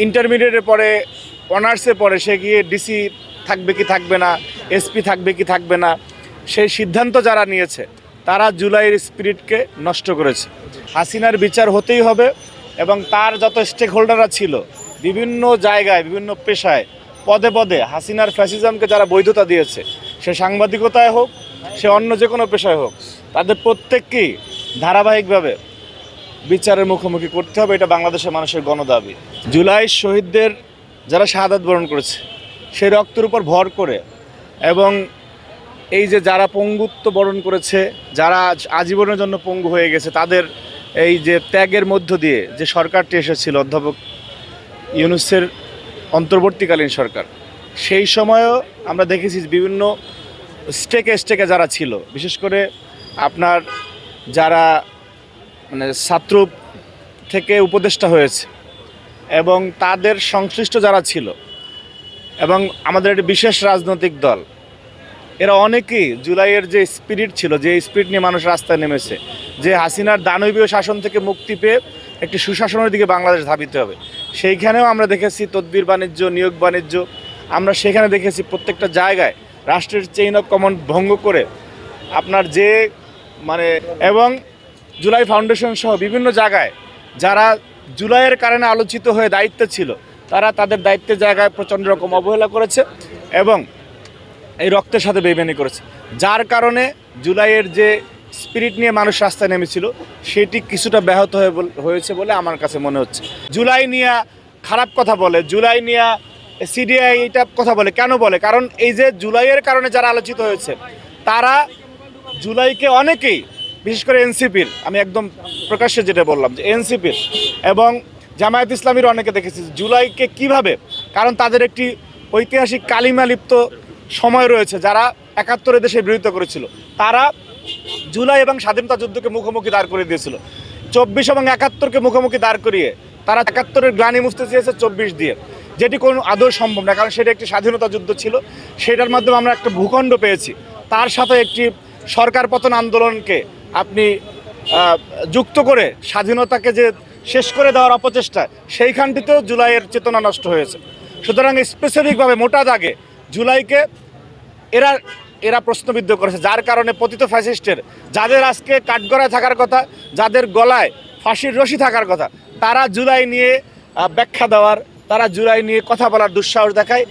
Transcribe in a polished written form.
ইন্টারমিডিয়েটের পরে অনার্সে পড়ে সে গিয়ে ডিসি থাকবে কি থাকবে না, এসপি থাকবে কি থাকবে না, সেই সিদ্ধান্ত যারা নিয়েছে তারা জুলাইয়ের স্পিরিটকে নষ্ট করেছে। হাসিনার বিচার হতেই হবে এবং তার যত স্টেক হোল্ডাররা ছিল বিভিন্ন জায়গায় বিভিন্ন পেশায় পদে পদে হাসিনার ফ্যাসিজমকে যারা বৈধতা দিয়েছে, সে সাংবাদিকতায় হোক সে অন্য যে কোনো পেশায় হোক, তাদের প্রত্যেককেই ধারাবাহিকভাবে বিচারের মুখোমুখি করতে হবে। এটা বাংলাদেশের মানুষের গণদাবি। জুলাই শহীদদের যারা শাহাদাত বরণ করেছে সেই রক্তের উপর ভর করে এবং এই যে যারা পঙ্গুত্ব বরণ করেছে, যারা আজীবনের জন্য পঙ্গু হয়ে গেছে, তাদের এই যে ত্যাগের মধ্য দিয়ে যে সরকারটি এসেছিল অধ্যাপক ইউনূসের অন্তর্বর্তীকালীন সরকার, সেই সময়ও আমরা দেখেছি বিভিন্ন স্টেকে যারা ছিল, বিশেষ করে আপনার যারা মানে ছাত্র থেকে উপদেষ্টা হয়েছে এবং তাদের সংশ্লিষ্ট যারা ছিল এবং আমাদের একটি বিশেষ রাজনৈতিক দল, এরা অনেকেই জুলাইয়ের যে স্পিরিট ছিল, যে স্পিরিট নিয়ে মানুষ রাস্তায় নেমেছে, যে হাসিনার দানবীয় শাসন থেকে মুক্তি পেয়ে একটি সুশাসনের দিকে বাংলাদেশ ধাবিত হবে, সেইখানেও আমরা দেখেছি তদবির বাণিজ্য, নিয়োগ বাণিজ্য, আমরা সেখানে দেখেছি প্রত্যেকটা জায়গায় রাষ্ট্রের চেইন অফ কমান্ড ভঙ্গ করে আপনার যে মানে এবং জুলাই ফাউন্ডেশন সহ বিভিন্ন জায়গায় যারা জুলাইয়ের কারণে আলোচিত হয়ে দায়িত্বে ছিল, তারা তাদের দায়িত্বের জায়গায় প্রচণ্ড রকম অবহেলা করেছে এবং এই রক্তের সাথে বেইমানি করেছে, যার কারণে জুলাইয়ের যে স্পিরিট নিয়ে মানুষ রাস্তায় নেমেছিল সেটি কিছুটা ব্যাহত হয়েছে বলে আমার কাছে মনে হচ্ছে। জুলাই নিয়ে খারাপ কথা বলে, জুলাই নিয়ে সিডিআই এইটা কথা বলে, কেন বলে? কারণ এই যে জুলাইয়ের কারণে যারা আলোচিত হয়েছে তারা জুলাইকে অনেকেই, বিশেষ করে এনসিপির, আমি একদম প্রকাশ্যে যেটা বললাম যে এনসিপির এবং জামায়াত ইসলামীর অনেকে দেখেছি জুলাইকে কিভাবে, কারণ তাদের একটি ঐতিহাসিক কালিমা লিপ্ত সময় রয়েছে, যারা ৭১ দেশের বিরোধিতা করেছিল, তারা জুলাই এবং স্বাধীনতা যুদ্ধকে মুখোমুখি দাঁড় করিয়ে দিয়েছিল। ২৪ এবং ৭১কে মুখোমুখি দাঁড় করিয়ে তারা ৭১-এর গ্লানি মুছতে চেয়েছে ২৪ দিয়ে, যেটি কোনো আদৌ সম্ভব না, কারণ সেটা একটি স্বাধীনতা যুদ্ধ ছিল, সেটার মাধ্যমে আমরা একটা ভূখণ্ড পেয়েছি। তার সাথে একটি সরকার পতন আন্দোলনকে আপনি যুক্ত করে স্বাধীনতাকে যে শেষ করে দেওয়ার অপচেষ্টা, সেইখানটিতেও জুলাইয়ের চেতনা নষ্ট হয়েছে। সুতরাং স্পেসিফিকভাবে মোটা দাগে জুলাইকে এরা প্রশ্নবিদ্ধ করেছে, যার কারণে পতিত ফ্যাসিস্টের যাদের আজকে কাঠগড়ায় থাকার কথা, যাদের গলায় ফাঁসির রশি থাকার কথা, তারা জুলাই নিয়ে ব্যাখ্যা দেওয়ার, তারা জুলাই নিয়ে কথা বলার দুঃসাহস দেখায়।